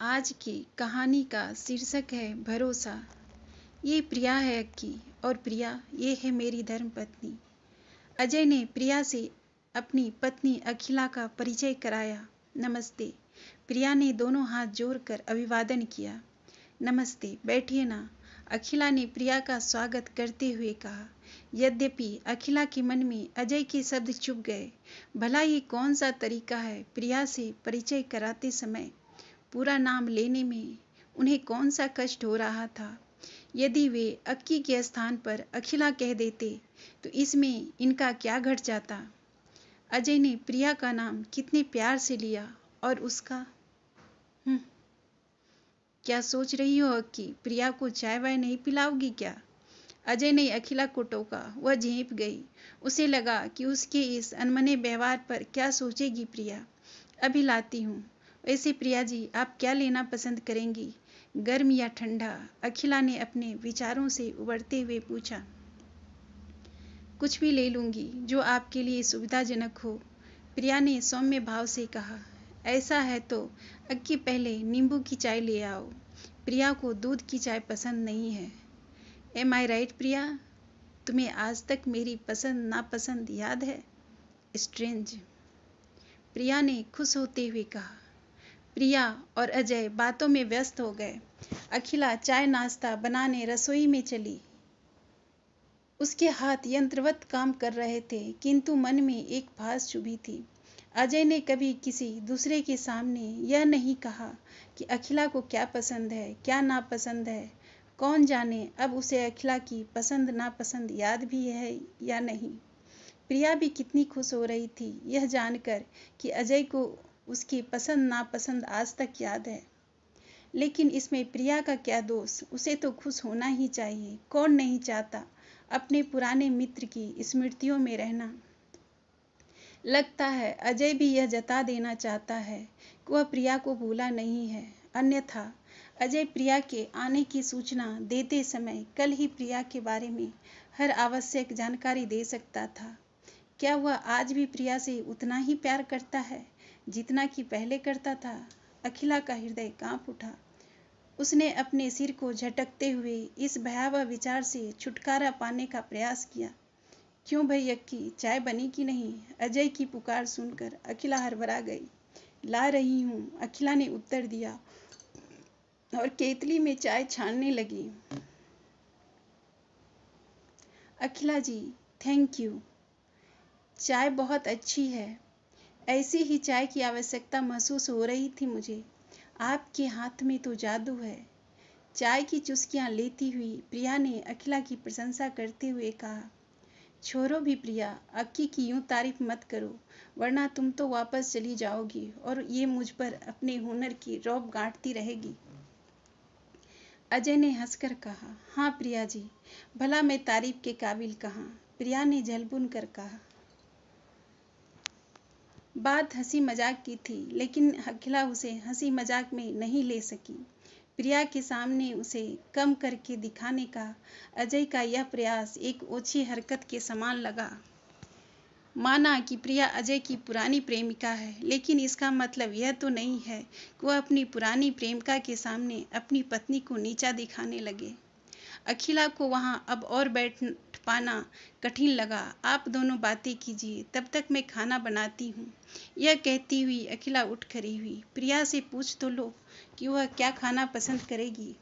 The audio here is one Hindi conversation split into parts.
आज की कहानी का शीर्षक है भरोसा। ये प्रिया है अक्की और प्रिया ये है मेरी धर्मपत्नी। अजय ने प्रिया से अपनी पत्नी अखिला का परिचय कराया। नमस्ते। प्रिया ने दोनों हाथ जोड़कर अभिवादन किया। नमस्ते, बैठिए ना, अखिला ने प्रिया का स्वागत करते हुए कहा। यद्यपि अखिला के मन में अजय के शब्द चुभ गए। भला ये कौन सा तरीका है प्रिया से परिचय कराते समय पूरा नाम लेने में उन्हें कौन सा कष्ट हो रहा था। यदि वे अक्की के स्थान पर अखिला कह देते तो इसमें इनका क्या घट जाता। अजय ने प्रिया का नाम कितने प्यार से लिया और उसका क्या सोच रही हो अक्की, प्रिया को चाय वाय नहीं पिलाओगी क्या। अजय ने अखिला को टोका। वह झेंप गई। उसे लगा कि उसके इस अनमने व्यवहार पर क्या सोचेगी प्रिया। अभी लाती हूँ। वैसे प्रिया जी, आप क्या लेना पसंद करेंगी, गर्म या ठंडा। अखिला ने अपने विचारों से उबरते हुए पूछा। कुछ भी ले लूँगी जो आपके लिए सुविधाजनक हो, प्रिया ने सौम्य भाव से कहा। ऐसा है तो अक्की पहले नींबू की चाय ले आओ। प्रिया को दूध की चाय पसंद नहीं है। एम आई राइट प्रिया, तुम्हें आज तक मेरी पसंद नापसंद याद है। स्ट्रेंज, प्रिया ने खुश होते हुए कहा। प्रिया और अजय बातों में व्यस्त हो गए। अखिला चाय नाश्ता बनाने रसोई में चली। उसके हाथ यंत्रवत काम कर रहे थे, किंतु मन में एक भास चुभी थी। अजय ने कभी किसी दूसरे के सामने यह नहीं कहा कि अखिला को क्या पसंद है, क्या नापसंद है। कौन जाने अब उसे अखिला की पसंद नापसंद याद भी है या नहीं। प्रिया भी कितनी खुश हो रही थी यह जानकर कि अजय को उसकी पसंद नापसंद आज तक याद है। लेकिन इसमें प्रिया का क्या दोष, उसे तो खुश होना ही चाहिए। कौन नहीं चाहता अपने पुराने मित्र की स्मृतियों में रहना। लगता है अजय भी यह जता देना चाहता है कि वह प्रिया को भूला नहीं है, अन्यथा अजय प्रिया के आने की सूचना देते समय कल ही प्रिया के बारे में हर आवश्यक जानकारी दे सकता था। क्या वह आज भी प्रिया से उतना ही प्यार करता है जितना कि पहले करता था। अखिला का हृदय कांप उठा। उसने अपने सिर को झटकते हुए इस भयावह विचार से छुटकारा पाने का प्रयास किया। क्यों भाई अक्की, चाय बनी कि नहीं। अजय की पुकार सुनकर अखिला हड़बड़ा गई। ला रही हूँ, अखिला ने उत्तर दिया और केतली में चाय छानने लगी। अखिला जी, थैंक यू, चाय बहुत अच्छी है। ऐसी ही चाय की आवश्यकता महसूस हो रही थी मुझे। आपके हाथ में तो जादू है। चाय की चुस्कियां लेती हुई प्रिया ने अखिला की प्रशंसा करते हुए कहा। छोड़ो भी प्रिया, अक्की की यूं तारीफ मत करो, वरना तुम तो वापस चली जाओगी और ये मुझ पर अपने हुनर की रौब गांठती रहेगी। अजय ने हंसकर कहा। हाँ प्रिया जी, भला मैं तारीफ के काबिल कहाँ। प्रिया ने झलबुन कर कहा। बात हंसी मजाक की थी, लेकिन अखिला उसे हंसी मजाक में नहीं ले सकी। प्रिया के सामने उसे कम करके दिखाने का अजय का यह प्रयास एक ओछी हरकत के समान लगा। माना कि प्रिया अजय की पुरानी प्रेमिका है, लेकिन इसका मतलब यह तो नहीं है कि वह अपनी पुरानी प्रेमिका के सामने अपनी पत्नी को नीचा दिखाने लगे। अखिला को वहां अब और बैठ पाना कठिन लगा। आप दोनों बातें कीजिए, तब तक मैं खाना बनाती हूँ। यह कहती हुई अखिला उठ खड़ी हुई। प्रिया से पूछ तो लो कि वह क्या खाना पसंद करेगी।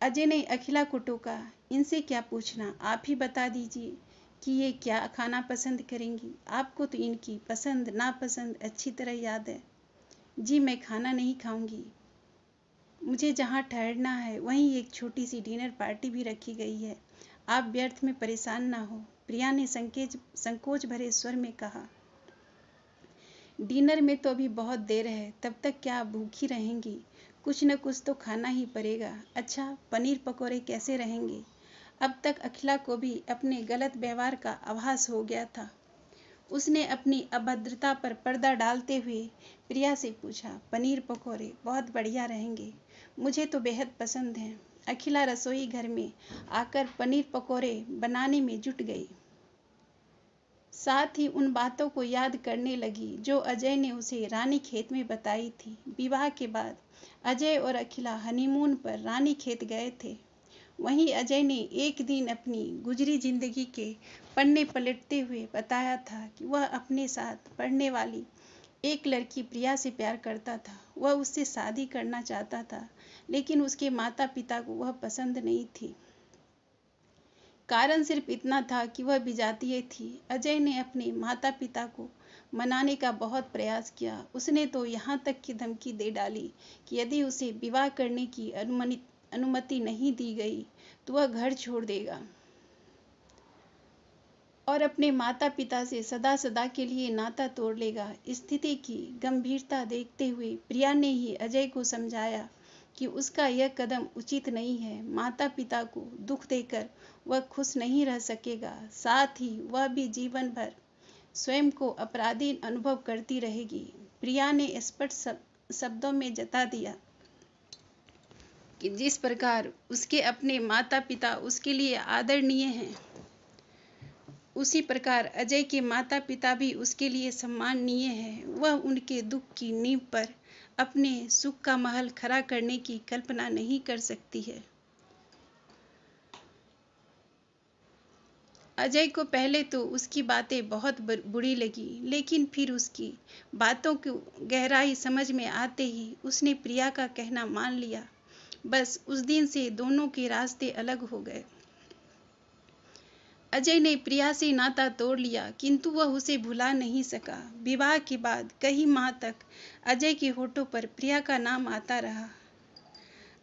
अजय ने अखिला को टोका। इनसे क्या पूछना, आप ही बता दीजिए कि ये क्या खाना पसंद करेंगी। आपको तो इनकी पसंद नापसंद अच्छी तरह याद है। जी, मैं खाना नहीं खाऊंगी। मुझे जहाँ ठहरना है वहीं एक छोटी सी डिनर पार्टी भी रखी गई है। आप व्यर्थ में परेशान ना हो, प्रिया ने संकोच भरे स्वर में कहा। डिनर में तो अभी बहुत देर है, तब तक क्या आप भूखी रहेंगी। कुछ न कुछ तो खाना ही पड़ेगा। अच्छा, पनीर पकौड़े कैसे रहेंगे। अब तक अखिला को भी अपने गलत व्यवहार का आभास हो गया था। उसने अपनी अभद्रता पर पर्दा डालते हुए प्रिया से पूछा। पनीर पकौड़े बहुत बढ़िया रहेंगे, मुझे तो बेहद पसंद हैं। अखिला रसोई घर में आकर पनीर पकौड़े बनाने में जुट गई। साथ ही उन बातों को याद करने लगी जो अजय ने उसे रानीखेत में बताई थी। विवाह के बाद अजय और अखिला हनीमून पर रानीखेत गए थे। वहीं अजय ने एक दिन अपनी गुजरी जिंदगी के पन्ने पलटते हुए बताया था कि वह अपने साथ पढ़ने वाली एक लड़की प्रिया से प्यार करता था। वह उससे शादी करना चाहता था, लेकिन उसके माता पिता को वह पसंद नहीं थी। कारण सिर्फ इतना था कि वह विजातीय थी। अजय ने अपने माता पिता को मनाने का बहुत प्रयास किया। उसने तो यहाँ तक की धमकी दे डाली कि यदि उसे विवाह करने की अनुमति नहीं दी गई तो वह घर छोड़ देगा और अपने माता पिता से सदा सदा के लिए नाता तोड़ लेगा। स्थिति की गंभीरता देखते हुए प्रिया ने ही अजय को समझाया कि उसका यह कदम उचित नहीं है। माता पिता को दुख देकर वह खुश नहीं रह सकेगा, साथ ही वह भी जीवन भर स्वयं को अपराधी अनुभव करती रहेगी। प्रिया ने स्पष्ट शब्दों में जता दिया कि जिस प्रकार उसके अपने माता पिता उसके लिए आदरणीय हैं, उसी प्रकार अजय के माता पिता भी उसके लिए सम्माननीय हैं। वह उनके दुख की नींव पर अपने सुख का महल खड़ा करने की कल्पना नहीं कर सकती है। अजय को पहले तो उसकी बातें बहुत बुरी लगी, लेकिन फिर उसकी बातों की गहराई समझ में आते ही उसने प्रिया का कहना मान लिया। बस उस दिन से दोनों के रास्ते अलग हो गए। अजय ने प्रिया से नाता तोड़ लिया, किंतु वह उसे भुला नहीं सका। विवाह के बाद कई माह तक अजय के होठों पर प्रिया का नाम आता रहा।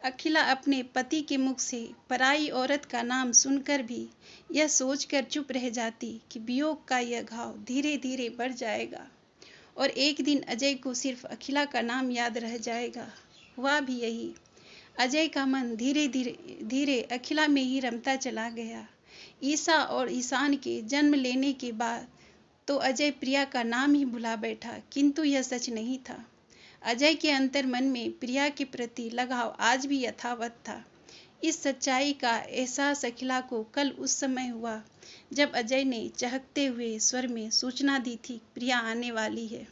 अखिला अपने पति के मुख से पराई औरत का नाम सुनकर भी यह सोचकर चुप रह जाती कि वियोग का यह घाव धीरे धीरे बढ़ जाएगा और एक दिन अजय को सिर्फ अखिला का नाम याद रह जाएगा। हुआ भी यही। अजय का मन धीरे धीरे अखिला में ही रमता चला गया। ईसा और ईशान के जन्म लेने के बाद तो अजय प्रिया का नाम ही भुला बैठा, किंतु यह सच नहीं था। अजय के अंतर मन में प्रिया के प्रति लगाव आज भी यथावत था। इस सच्चाई का एहसास अखिला को कल उस समय हुआ जब अजय ने चहकते हुए स्वर में सूचना दी थी प्रिया आने वाली है।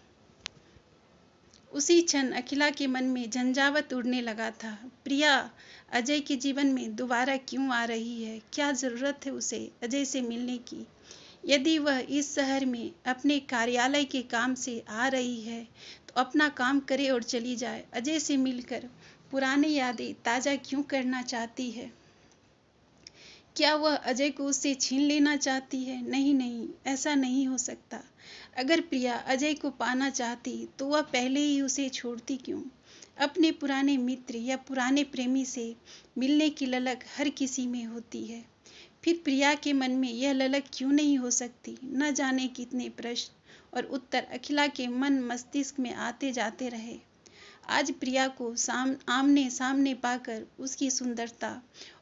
उसी क्षण अखिला के मन में झंझावत उड़ने लगा था। प्रिया अजय के जीवन में दोबारा क्यों आ रही है? क्या जरूरत है उसे अजय से मिलने की? यदि वह इस शहर में अपने कार्यालय के काम से आ रही है तो अपना काम करे और चली जाए। अजय से मिलकर पुरानी यादें ताज़ा क्यों करना चाहती है? क्या वह अजय को उससे छीन लेना चाहती है? नहीं नहीं, ऐसा नहीं हो सकता। अगर प्रिया अजय को पाना चाहती तो वह पहले ही उसे छोड़ती क्यों? अपने पुराने मित्र या पुराने प्रेमी से मिलने की ललक हर किसी में होती है, फिर प्रिया के मन में यह ललक क्यों नहीं हो सकती? न जाने कितने प्रश्न और उत्तर अखिला के मन मस्तिष्क में आते जाते रहे। आज प्रिया को आमने सामने पाकर उसकी सुंदरता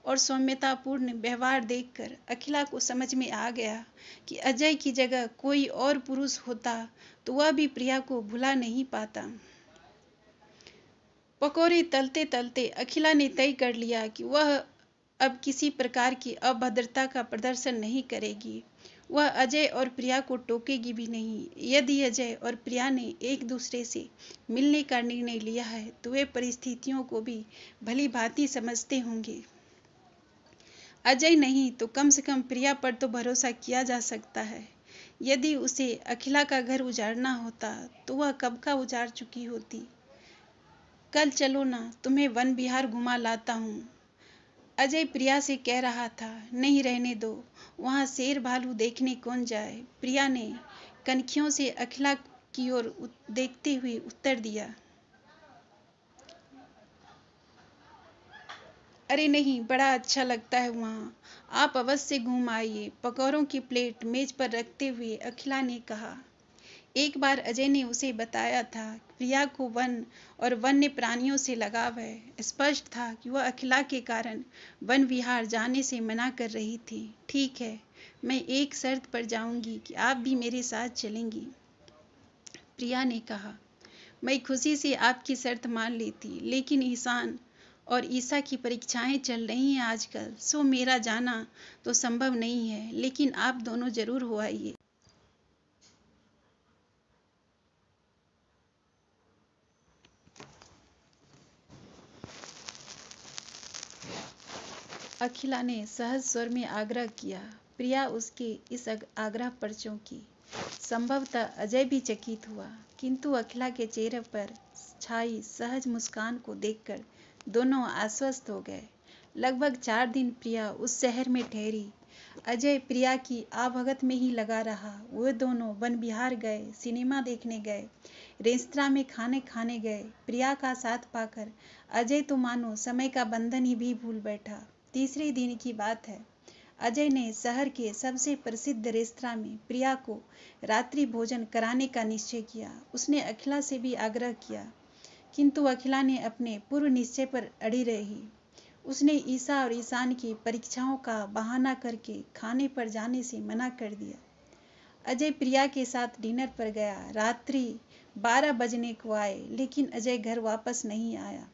और सौम्यतापूर्ण व्यवहार देखकर अखिला को समझ में आ गया कि अजय की जगह कोई और पुरुष होता तो वह भी प्रिया को भुला नहीं पाता। पकौड़े तलते तलते अखिला ने तय कर लिया कि वह अब किसी प्रकार की अभद्रता का प्रदर्शन नहीं करेगी। वह अजय और प्रिया को टोकेगी भी नहीं। यदि अजय और प्रिया ने एक दूसरे से मिलने का निर्णय लिया है तो वे परिस्थितियों को भी भली भांति समझते होंगे। अजय नहीं तो कम से कम प्रिया पर तो भरोसा किया जा सकता है। यदि उसे अखिला का घर उजाड़ना होता तो वह कब का उजाड़ चुकी होती। कल चलो ना, तुम्हें वन विहार घुमा लाता हूँ, अजय प्रिया से कह रहा था। नहीं, रहने दो, वहाँ शेर भालू देखने कौन जाए। प्रिया ने कनखियों से अखिला की ओर देखते हुए उत्तर दिया। अरे नहीं, बड़ा अच्छा लगता है वहाँ, आप अवश्य घूम आइए। पकौड़ों की प्लेट मेज पर रखते हुए अखिला ने कहा। एक बार अजय ने उसे बताया था प्रिया को वन और वन्य प्राणियों से लगाव है। स्पष्ट था कि वह अखिला के कारण वन विहार जाने से मना कर रही थी। ठीक है, मैं एक शर्त पर जाऊंगी कि आप भी मेरे साथ चलेंगी, प्रिया ने कहा। मैं खुशी से आपकी शर्त मान लेती, लेकिन ईशान और ईसा की परीक्षाएं चल रही हैं आजकल, सो मेरा जाना तो संभव नहीं है, लेकिन आप दोनों जरूर हो आइए। अखिला ने सहज स्वर में आग्रह किया। प्रिया उसके इस आग्रह पर चौंकी। संभवतः अजय भी चकित हुआ, किंतु अखिला के चेहरे पर छाई सहज मुस्कान को देखकर दोनों आश्वस्त हो गए। लगभग 4 दिन प्रिया उस शहर में ठहरी। अजय प्रिया की आवभगत में ही लगा रहा। वे दोनों वन विहार गए, सिनेमा देखने गए, रेस्तरां में खाने खाने गए। प्रिया का साथ पाकर अजय तो मानो समय का बंधन ही भी भूल बैठा। तीसरे दिन की बात है। अजय ने शहर के सबसे प्रसिद्ध रेस्तरां में प्रिया को रात्रि भोजन कराने का निश्चय किया। उसने अखिला से भी आग्रह किया, किंतु अखिला ने अपने पूर्व निश्चय पर अड़ी रही। उसने ईसा और ईशान की परीक्षाओं का बहाना करके खाने पर जाने से मना कर दिया। अजय प्रिया के साथ डिनर पर गया। रात्रि 12 बजने को आए, लेकिन अजय घर वापस नहीं आया।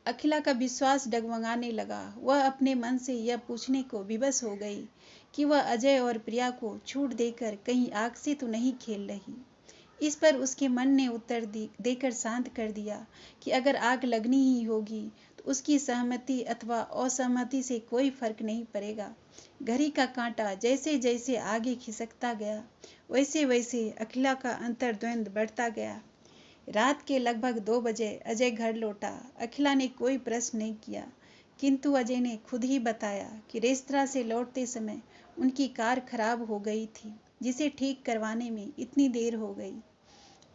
अखिला का विश्वास डगमगाने लगा। वह अपने मन से यह पूछने को विवश हो गई कि वह अजय और प्रिया को छूट देकर कहीं आग से तो नहीं खेल रही। इस पर उसके मन ने उत्तर देकर शांत कर दिया कि अगर आग लगनी ही होगी तो उसकी सहमति अथवा असहमति से कोई फर्क नहीं पड़ेगा। घड़ी का कांटा जैसे जैसे आगे खिसकता गया, वैसे वैसे अखिला का अंतर्द्वंद बढ़ता गया। रात के लगभग 2 बजे अजय घर लौटा। अखिला ने कोई प्रश्न नहीं किया, किंतु अजय ने खुद ही बताया कि रेस्तरां से लौटते समय उनकी कार खराब हो गई थी, जिसे ठीक करवाने में इतनी देर हो गई।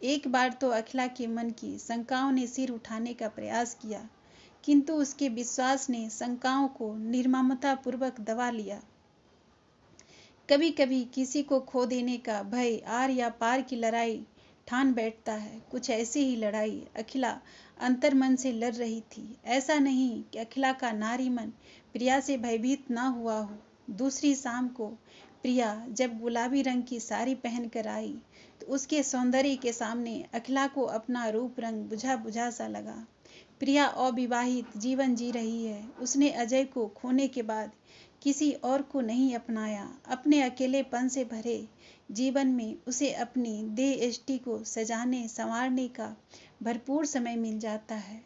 एक बार तो अखिला के मन की शंकाओं ने सिर उठाने का प्रयास किया, किंतु उसके विश्वास ने शंकाओं को निर्ममतापूर्वक दबा लिया। कभी कभी किसी को खो देने का भय आर या पार की लड़ाई ठान बैठता है। कुछ ऐसी ही लड़ाई अखिला अंतर्मन से लड़ रही थी। ऐसा नहीं कि अखिला का नारी मन प्रिया से भयभीत न हुआ हो। दूसरी शाम को प्रिया जब गुलाबी रंग की साड़ी पहनकर आई तो उसके सौंदर्य के सामने अखिला को अपना रूप रंग बुझा बुझा सा लगा। प्रिया अविवाहित जीवन जी रही है। उसने अजय को खोने के बाद किसी और को नहीं अपनाया। अपने अकेलेपन से भरे जीवन में उसे अपनी देह को सजाने संवारने का भरपूर समय मिल जाता है।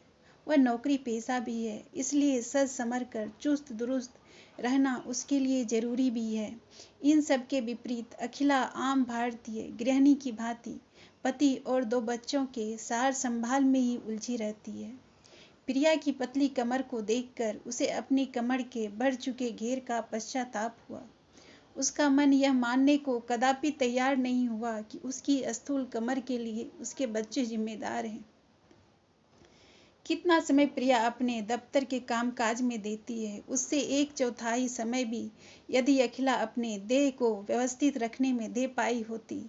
वह नौकरी पेशा भी है, इसलिए सज संवर कर चुस्त दुरुस्त रहना उसके लिए जरूरी भी है। इन सब के विपरीत अखिला आम भारतीय गृहिणी की भांति पति और 2 बच्चों के सार संभाल में ही उलझी रहती है। प्रिया की पतली कमर को देखकर उसे अपनी कमर के बढ़ चुके घेर का पश्चाताप हुआ। उसका मन यह मानने को कदापि तैयार नहीं हुआ कि उसकी स्थूल कमर के लिए उसके बच्चे जिम्मेदार हैं। कितना समय प्रिया अपने दफ्तर के कामकाज में देती है, उससे 1/4 समय भी यदि अखिला अपने देह को व्यवस्थित रखने में दे पाई होती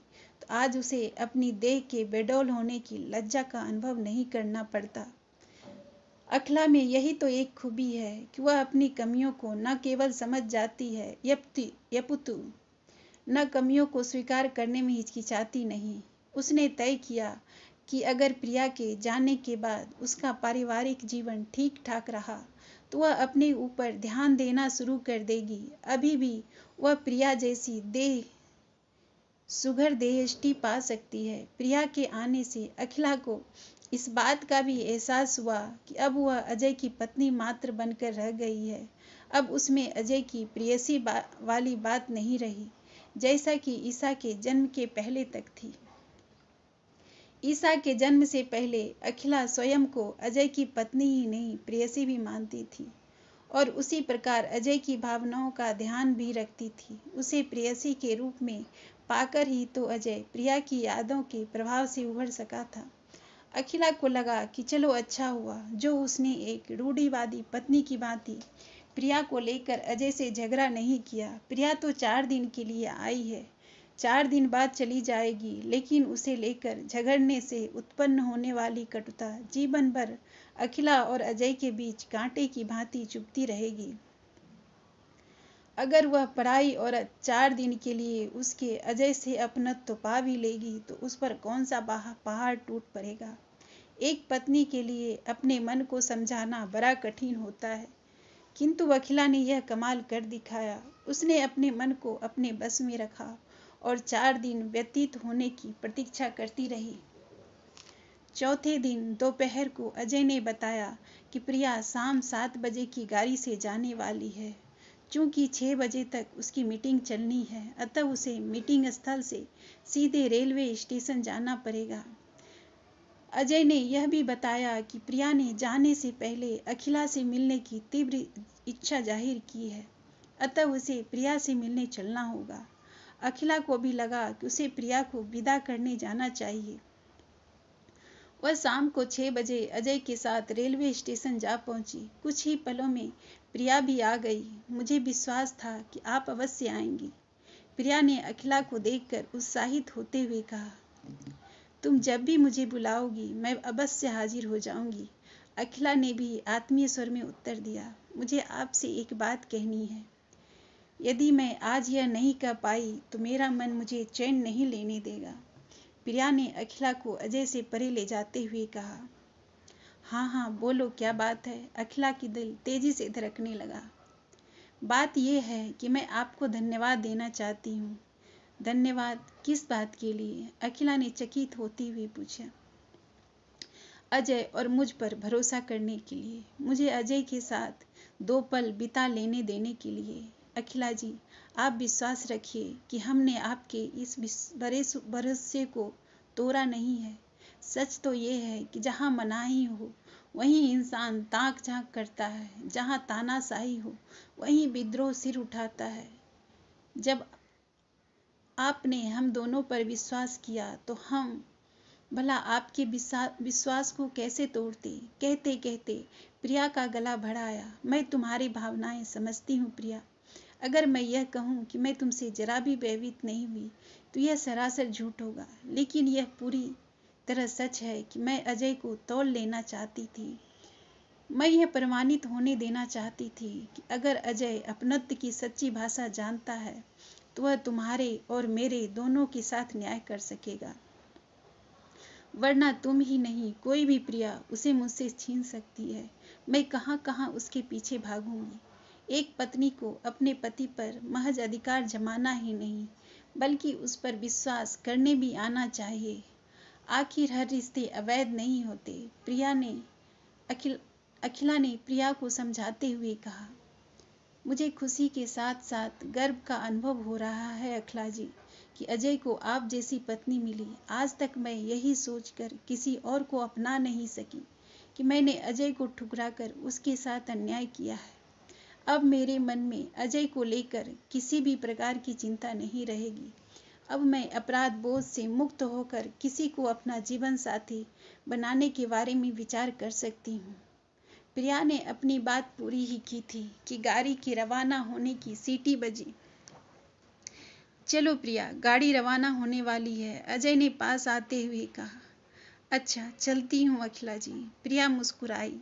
तो आज उसे अपनी देह के बेडौल होने की लज्जा का अनुभव नहीं करना पड़ता। अखिला में यही तो एक खूबी है कि वह अपनी कमियों को न केवल समझ जाती है यपुतु न कमियों को स्वीकार करने में हिचकिचाती नहीं। उसने तय किया कि अगर प्रिया के जाने के बाद उसका पारिवारिक जीवन ठीक ठाक रहा तो वह अपने ऊपर ध्यान देना शुरू कर देगी। अभी भी वह प्रिया जैसी सुघर देहयष्टि पा सकती है। प्रिया के आने से अखिला को इस बात का भी एहसास हुआ कि अब वह अजय की पत्नी मात्र बनकर रह गई है। अब उसमें अजय की प्रेयसी वाली बात नहीं रही, जैसा कि ईसा के जन्म के पहले तक थी। ईसा के जन्म से पहले अखिला स्वयं को अजय की पत्नी ही नहीं प्रेयसी भी मानती थी, और उसी प्रकार अजय की भावनाओं का ध्यान भी रखती थी। उसे प्रेयसी के रूप में पाकर ही तो अजय प्रिया की यादों के प्रभाव से उभर सका था। अखिला को लगा कि चलो अच्छा हुआ जो उसने एक रूढ़िवादी पत्नी की भांति प्रिया को लेकर अजय से झगड़ा नहीं किया। प्रिया तो 4 दिन के लिए आई है, 4 दिन बाद चली जाएगी, लेकिन उसे लेकर झगड़ने से उत्पन्न होने वाली कटुता जीवन भर अखिला और अजय के बीच कांटे की भांति चुभती रहेगी। अगर वह पराई औरत 4 दिन के लिए उसके अजय से अपनत्व पा भी लेगी तो उस पर कौन सा पहाड़ टूट पड़ेगा। एक पत्नी के लिए अपने मन को समझाना बड़ा कठिन होता है, किंतु अखिला ने यह कमाल कर दिखाया। उसने अपने मन को अपने बस में रखा और 4 दिन व्यतीत होने की प्रतीक्षा करती रही। चौथे दिन दोपहर को अजय ने बताया कि प्रिया शाम 7 बजे की गाड़ी से जाने वाली है। चूंकि 6 बजे तक उसकी मीटिंग चलनी है, अतः उसे मीटिंग स्थल से सीधे रेलवे स्टेशन जाना पड़ेगा। अजय ने यह भी बताया कि प्रिया ने जाने से पहले अखिला से मिलने की तीव्र इच्छा जाहिर की है, अतः उसे प्रिया से मिलने चलना होगा। अखिला को भी लगा कि उसे प्रिया को विदा करने जाना चाहिए। वह शाम को 6 बजे अजय के साथ रेलवे स्टेशन जा पहुंची। कुछ ही पलों में प्रिया भी आ गई। मुझे विश्वास था कि आप अवश्य आएंगी, प्रिया ने अखिला को देखकर उत्साहित होते हुए कहा। तुम जब भी मुझे बुलाओगी मैं अवश्य हाजिर हो जाऊंगी, अखिला ने भी आत्मीय स्वर में उत्तर दिया। मुझे आपसे एक बात कहनी है। यदि मैं आज यह नहीं कह पाई तो मेरा मन मुझे चैन नहीं लेने देगा, प्रिया ने अखिला को अजय से परे ले जाते हुए कहा। हाँ हाँ बोलो, क्या बात है? अखिला की दिल तेजी से धड़कने लगा। बात यह है कि मैं आपको धन्यवाद देना चाहती हूँ। धन्यवाद किस बात के लिए? अखिला ने चकित होते हुए पूछा। अजय और मुझ पर भरोसा करने के लिए, मुझे अजय के साथ 2 पल बिता लेने देने के लिए। अखिला जी, आप विश्वास रखिए कि हमने आपके इस भरोसे को तोड़ा नहीं है। सच तो ये है कि जहाँ मनाही हो वहीं इंसान ताक झांक करता है, जहाँ तानाशाही हो वहीं विद्रोह सिर उठाता है। जब आपने हम दोनों पर विश्वास किया तो हम भला आपके विश्वास को कैसे तोड़ते। कहते कहते प्रिया का गला भरा आया। मैं तुम्हारी भावनाएं समझती हूँ प्रिया। अगर मैं यह कहूँ कि मैं तुमसे जरा भी भयभीत नहीं हुई तो यह सरासर झूठ होगा, लेकिन यह पूरी तरह सच है कि मैं अजय को तौल लेना चाहती थी। मैं यह प्रमाणित होने देना चाहती थी कि अगर अजय अपनत्व की सच्ची भाषा जानता है तो वह तुम्हारे और मेरे दोनों के साथ न्याय कर सकेगा, वरना तुम ही नहीं कोई भी प्रिया उसे मुझसे छीन सकती है। मैं कहाँ कहाँ उसके पीछे भागूंगी। एक पत्नी को अपने पति पर महज अधिकार जमाना ही नहीं बल्कि उस पर विश्वास करने भी आना चाहिए। आखिर हर रिश्ते अवैध नहीं होते, अखिला ने प्रिया को समझाते हुए कहा। मुझे खुशी के साथ साथ गर्व का अनुभव हो रहा है अखिला जी कि अजय को आप जैसी पत्नी मिली। आज तक मैं यही सोचकर किसी और को अपना नहीं सकी कि मैंने अजय को ठुकराकर उसके साथ अन्याय किया है। अब मेरे मन में अजय को लेकर किसी भी प्रकार की चिंता नहीं रहेगी। अब मैं अपराध बोझ से मुक्त होकर किसी को अपना जीवन साथी बनाने के बारे में विचार कर सकती हूँ। प्रिया ने अपनी बात पूरी ही की थी कि गाड़ी के रवाना होने की सीटी बजी। चलो प्रिया, गाड़ी रवाना होने वाली है, अजय ने पास आते हुए कहा। अच्छा, चलती हूँ अखिला जी, प्रिया मुस्कुराई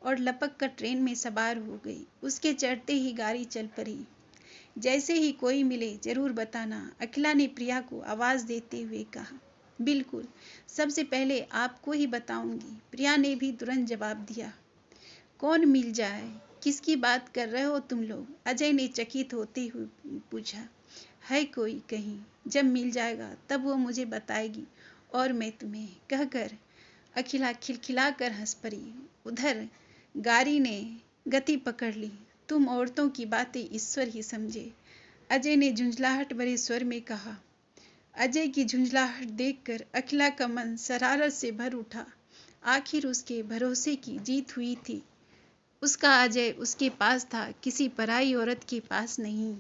और लपक कर ट्रेन में सवार हो गई। उसके चढ़ते ही गाड़ी चल पड़ी। जैसे ही कोई मिले जरूर बताना, अखिला ने प्रिया को आवाज़ देते हुए कहा। बिल्कुल, सबसे पहले आपको ही बताऊंगी, प्रिया ने भी तुरंत जवाब दिया। कौन मिल जाए? किसकी बात कर रहे हो तुम लोग? अजय ने चकित होते हुए पूछा। है कोई कहीं? जब मिल जाएगा तब वो मुझे बताएगी और मैं तुम्हें, कहकर अखिला खिलखिला कर हंस पड़ी। उधर गाड़ी ने गति पकड़ ली। तुम औरतों की बातें ईश्वर ही समझे, अजय ने झुंझलाहट भरे स्वर में कहा। अजय की झुंझलाहट देखकर अखिला का मन शरारत से भर उठा। आखिर उसके भरोसे की जीत हुई थी। उसका अजय उसके पास था, किसी पराई औरत के पास नहीं।